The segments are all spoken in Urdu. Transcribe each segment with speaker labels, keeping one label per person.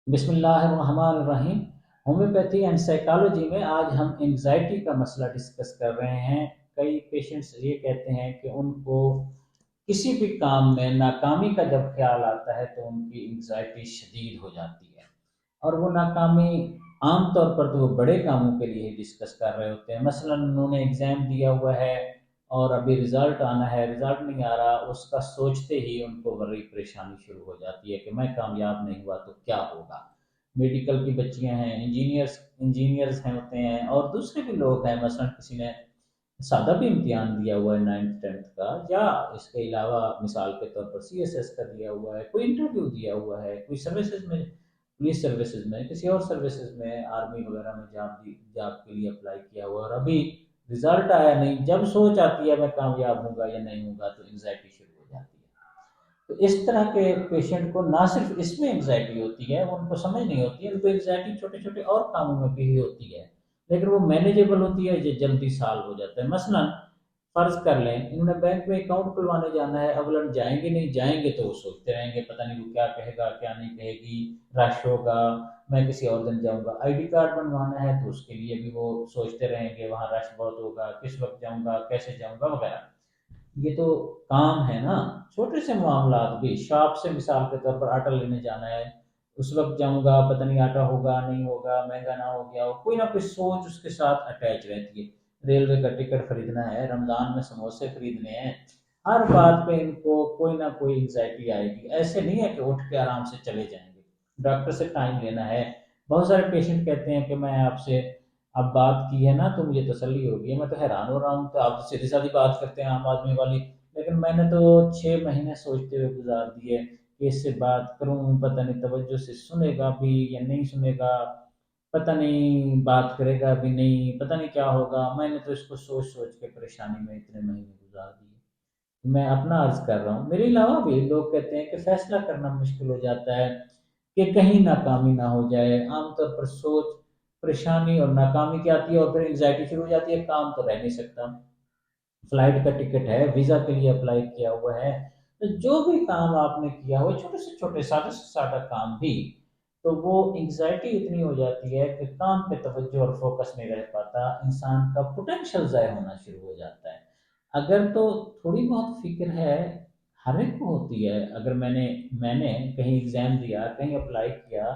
Speaker 1: بسم اللہ الرحمن الرحیم۔ ہومیوپیتھی اینڈ سائیکالوجی میں آج ہم انگزائٹی کا مسئلہ ڈسکس کر رہے ہیں۔ کئی پیشنٹس یہ کہتے ہیں کہ ان کو کسی بھی کام میں ناکامی کا جب خیال آتا ہے تو ان کی انگزائٹی شدید ہو جاتی ہے، اور وہ ناکامی عام طور پر تو وہ بڑے کاموں کے لیے ہی ڈسکس کر رہے ہوتے ہیں۔ مثلا انہوں نے ایگزام دیا ہوا ہے اور ابھی رزلٹ آنا ہے، رزلٹ نہیں آ رہا، اس کا سوچتے ہی ان کو ورری پریشانی شروع ہو جاتی ہے کہ میں کامیاب نہیں ہوا تو کیا ہوگا۔ میڈیکل کی بچیاں ہیں، انجینئرز ہیں ہوتے ہیں، اور دوسرے بھی لوگ ہیں، مثلا کسی نے سادہ بھی امتحان دیا ہوا ہے 9th 10th کا، یا اس کے علاوہ مثال کے طور پر CSS کا دیا ہوا ہے، کوئی انٹرویو دیا ہوا ہے، کوئی سروسز میں، پولیس سروسز میں، کسی اور سروسز میں، آرمی وغیرہ میں جاب کے لیے اپلائی کیا ہوا، اور ابھی رزلٹ آیا نہیں، جب سوچ آتی ہے میں کامیاب ہوں گا یا نہیں ہوں گا تو انگزائٹی شروع ہو جاتی ہے۔ تو اس طرح کے پیشنٹ کو نہ صرف اس میں انگزائٹی ہوتی ہے، وہ ان کو سمجھ نہیں ہوتی ہے، ان کو انگزائٹی چھوٹے چھوٹے اور کاموں میں بھی ہوتی ہے، لیکن وہ مینیجیبل ہوتی ہے، یہ جلدی سالو ہو جاتا ہے۔ مثلا فرض کر لیں انہوں نے بینک میں اکاؤنٹ کھلوانے جانا ہے، اولن جائیں گے نہیں جائیں گے تو وہ سوچتے رہیں گے پتہ نہیں وہ کیا کہے گا کیا نہیں کہے گی، رش ہوگا، میں کسی اور دن جاؤں گا۔ ID کارڈ بنوانا ہے تو اس کے لیے بھی وہ سوچتے رہیں گے وہاں رش بہت ہوگا، کس وقت جاؤں گا، کیسے جاؤں گا وغیرہ۔ یہ تو کام ہے نا۔ چھوٹے سے معاملات بھی، شاپ سے مثال کے طور پر آٹا لینے جانا ہے، اس وقت جاؤں گا پتہ نہیں آٹا ہوگا نہیں ہوگا، مہنگا نہ ہو گیا ہو، کوئی نہ کوئی سوچ اس کے ساتھ اٹیچ رہتی ہے۔ ریلوے کا ٹکٹ خریدنا ہے، رمضان میں سموسے خریدنے ہیں، ہر بات پہ ان کو کوئی نہ کوئی انگزائٹی آئے گی۔ ایسے نہیں ہے کہ اٹھ کے آرام سے چلے جائیں گے، ڈاکٹر سے ٹائم لینا ہے۔ بہت سارے پیشنٹ کہتے ہیں کہ میں آپ سے اب بات کی ہے نا تو مجھے تسلی ہو گئی ہے، میں تو حیران ہو رہا ہوں تو آپ سیدھی سادھی بات کرتے ہیں عام آدمی والی، لیکن میں نے تو 6 مہینے سوچتے ہوئے گزار دیے کہ اس سے بات کروں، پتہ نہیں توجہ سے سنے گا بھی یا نہیں سنے گا، پتہ نہیں بات کرے گا بھی نہیں، پتہ نہیں کیا ہوگا۔ میں نے تو اس کو سوچ سوچ کے پریشانی میں اتنے مہینے گزار دیے۔ میں اپنا عرض کر رہا ہوں، میرے علاوہ بھی لوگ کہتے ہیں کہ فیصلہ کرنا مشکل ہو جاتا ہے کہ کہیں ناکامی نہ ہو جائے۔ عام طور پر سوچ پریشانی اور ناکامی کی آتی ہے اور پھر انگزائٹی شروع ہو جاتی ہے، کام تو رہ نہیں سکتا، فلائٹ کا ٹکٹ ہے، ویزا کے لیے اپلائی کیا ہوا ہے، تو جو بھی کام آپ نے کیا ہوا چھوٹے سے چھوٹے سادہ سے سادہ کام بھی، تو وہ انگزائٹی اتنی ہو جاتی ہے کہ کام پہ توجہ اور فوکس نہیں رہ پاتا، انسان کا پوٹینشیل ضائع ہونا شروع ہو جاتا ہے۔ اگر تو تھوڑی بہت فکر ہے، ہر ایک کو ہوتی ہے، اگر میں نے کہیں ایگزام دیا، کہیں اپلائی کیا،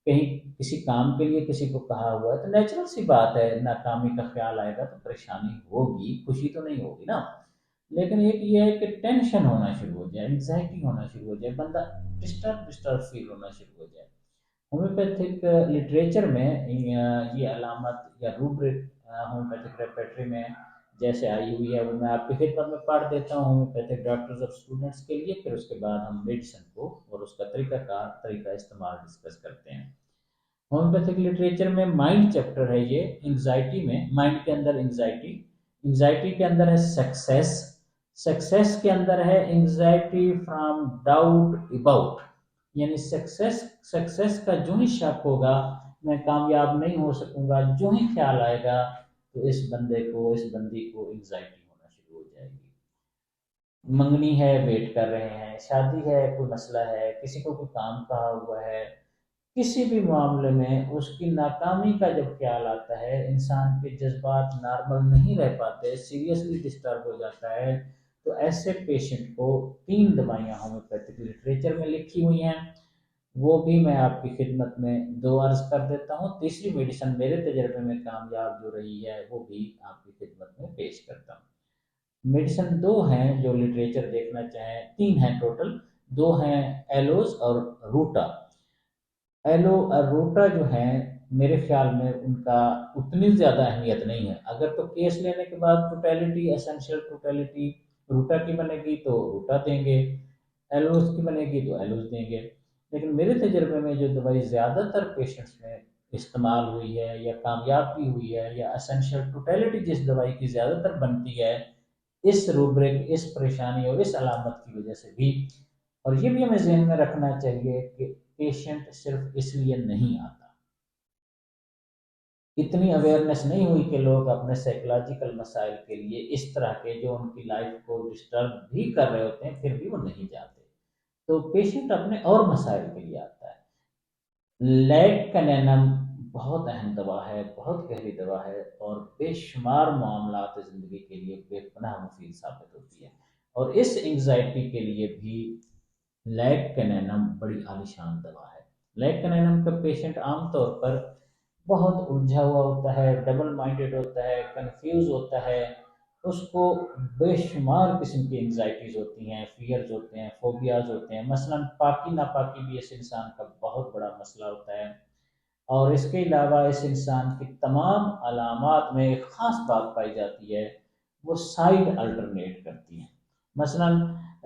Speaker 1: کہیں کسی کام کے لیے کسی کو کہا ہوا ہے، تو نیچرل سی بات ہے ناکامی کا خیال آئے گا تو پریشانی ہوگی، خوشی تو نہیں ہوگی نا۔ لیکن ایک یہ ہے کہ ٹینشن ہونا شروع ہو جائے، انگزائٹی ہونا شروع ہو جائے، بندہ ڈسٹرب فیل ہونا شروع ہو جائے۔ ہومیوپیتھک لٹریچر میں یہ علامت یا روبرک ہومیوپیتھک ریپیٹری میں جیسے آئی ہوئی ہے وہ میں آپ کی خدمت میں پڑھ دیتا ہوں ہومیوپیتھک ڈاکٹرز اور اسٹوڈنٹس کے لیے، پھر اس کے بعد ہم میڈیسن کو اور اس کا طریقہ کار، طریقہ استعمال ڈسکس کرتے ہیں۔ ہومیوپیتھک لٹریچر میں مائنڈ چیپٹر ہے، یہ انگزائٹی میں، مائنڈ کے اندر انگزائٹی، انگزائٹی کے اندر ہے سکسیس، سکسیس کے اندر ہے انگزائٹی فرام ڈاؤٹ اباؤٹ، یعنی سکسیس کا جو ہی شک ہوگا، میں کامیاب نہیں ہو سکوں گا، جو ہی خیال آئے گا تو اس بندے کو، اس بندی کو انگزائٹی ہونا شروع ہو جائے گی۔ منگنی ہے، ویٹ کر رہے ہیں، شادی ہے، کوئی مسئلہ ہے، کسی کو کوئی کام کہا ہوا ہے، کسی بھی معاملے میں اس کی ناکامی کا جب خیال آتا ہے، انسان کے جذبات نارمل نہیں رہ پاتے، سیریسلی ڈسٹرب ہو جاتا ہے، تو ایسے پیشنٹ کو 3 دوائیاں ہومیوپیتھک لٹریچر میں لکھی ہوئی ہیں، وہ بھی میں آپ کی خدمت میں دو عرض کر دیتا ہوں، تیسری میڈیسن میرے تجربے میں کامیاب جو رہی ہے وہ بھی آپ کی خدمت میں پیش کرتا ہوں۔ میڈیسن دو ہیں جو لٹریچر دیکھنا چاہیں، تین ہیں ٹوٹل، دو ہیں ایلوز اور روٹا۔ ایلو اور روٹا جو ہیں میرے خیال میں ان کا اتنی زیادہ اہمیت نہیں ہے، اگر تو کیس لینے کے بعد ٹوٹیلٹی، اسینشیل ٹوٹیلٹی روٹا کی بنے گی تو روٹا دیں گے، ایلوز کی بنے گی تو ایلوز دیں گے، لیکن میرے تجربے میں جو دوائی زیادہ تر پیشنٹس میں استعمال ہوئی ہے یا کامیاب بھی ہوئی ہے، یا اسینشیل ٹوٹیلٹی جس دوائی کی زیادہ تر بنتی ہے، اس روبرک، اس پریشانی اور اس علامت کی وجہ سے بھی، اور یہ بھی ہمیں ذہن میں رکھنا چاہیے کہ پیشنٹ صرف اس لیے نہیں آتا، اتنی اویئرنیس نہیں ہوئی کہ لوگ اپنے سائیکولوجیکل مسائل کے لیے اس طرح کے جو ان کی لائف کو ڈسٹرب بھی کر رہے ہوتے ہیں پھر بھی وہ نہیں جاتے، تو پیشنٹ اپنے اور مسائل کے لیے آتا ہے۔ لیگ کنینم بہت اہم دوا ہے، بہت گہری دوا ہے، اور بے شمار معاملات زندگی کے لیے بے پناہ مفید ثابت ہوتی ہے۔ اور اس انگزائٹی کے لیے بھی لیگ کنینم بڑی عالیشان دوا ہے۔ لیگ کنینم کا پیشنٹ عام طور پر بہت الجھا ہوا ہوتا ہے، ڈبل مائنڈیڈ ہوتا ہے، کنفیوز ہوتا ہے، اس کو بے شمار قسم کی انگزائٹیز ہوتی ہیں، فیئرز ہوتے ہیں، فوبیاز ہوتے ہیں، مثلا پاکی ناپاکی بھی اس انسان کا بہت بڑا مسئلہ ہوتا ہے۔ اور اس کے علاوہ اس انسان کی تمام علامات میں ایک خاص بات پائی جاتی ہے، وہ سائڈ الٹرنیٹ کرتی ہیں۔ مثلا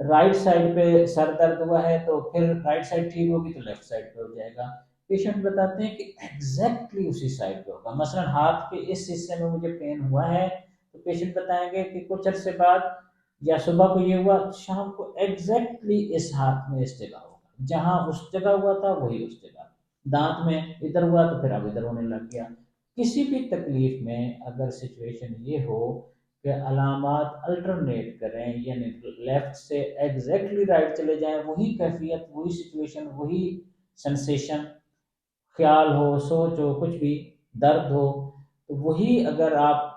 Speaker 1: رائٹ سائڈ پہ سر درد ہوا ہے تو پھر رائٹ سائڈ ٹھیک ہوگی تو لیفٹ سائڈ پہ ہو جائے گا۔ پیشنٹ بتاتے ہیں کہ ایگزیکٹلی اسی سائڈ پہ ہوگا، مثلا ہاتھ کے اس حصے میں مجھے پین ہوا ہے تو پیشنٹ بتائیں گے کہ کچھ عرصے بعد یا صبح کو یہ ہوا، شام کو ایگزیکٹلی اس ہاتھ میں اس جگہ ہوگا، جہاں اس جگہ ہوا تھا وہی اس جگہ، دانت میں ادھر ہوا تو پھر اب ادھر ہونے لگ گیا۔ کسی بھی تکلیف میں اگر سچویشن یہ ہو کہ علامات الٹرنیٹ کریں، یعنی لیفٹ سے ایگزیکٹلی رائٹ چلے جائیں، وہی کیفیت، وہی سچویشن، وہی سنسیشن، خیال ہو، سوچ ہو، کچھ بھی درد ہو، تو وہی اگر آپ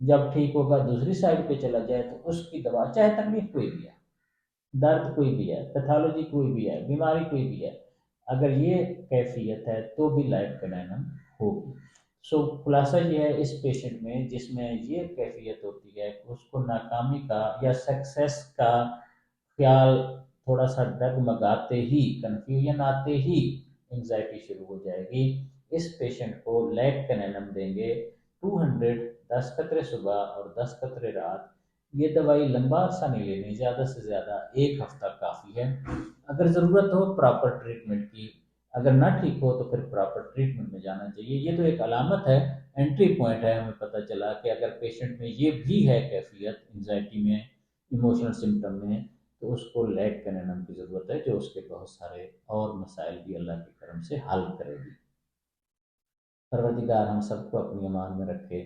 Speaker 1: جب ٹھیک ہوگا دوسری سائڈ پہ چلا جائے تو اس کی دوا چاہے تکلیف کوئی بھی ہے، درد کوئی بھی ہے، پیتھالوجی کوئی بھی ہے، بیماری کوئی بھی ہے، اگر یہ کیفیت ہے تو بھی لائف کنینم ہوگی۔ سو خلاصہ یہ ہے اس پیشنٹ میں جس میں یہ کیفیت ہوتی ہے کہ اس کو ناکامی کا یا سکسیس کا خیال تھوڑا سا ڈگمگاتے ہی، کنفیوژن آتے ہی انگزائٹی شروع ہو جائے گی۔ اس پیشنٹ کو لیگ کنینم دیں گے 200، 10 قطرے صبح اور 10 قطرے رات۔ یہ دوائی لمبا عرصہ نہیں لینی، زیادہ سے زیادہ 1 ہفتہ کافی ہے۔ اگر ضرورت ہو پراپر ٹریٹمنٹ کی، اگر نہ ٹھیک ہو تو پھر پراپر ٹریٹمنٹ میں جانا چاہیے۔ یہ تو ایک علامت ہے، انٹری پوائنٹ ہے، ہمیں پتہ چلا کہ اگر پیشنٹ میں یہ بھی ہے کیفیت انزائٹی میں، ایموشنل سمٹم میں، تو اس کو لیگ کنینم کی ضرورت ہے، جو اس کے بہت سارے اور مسائل بھی اللہ کے کرم سے حل کرے گی۔ پروردگار ہم سب کو اپنی امان میں رکھے۔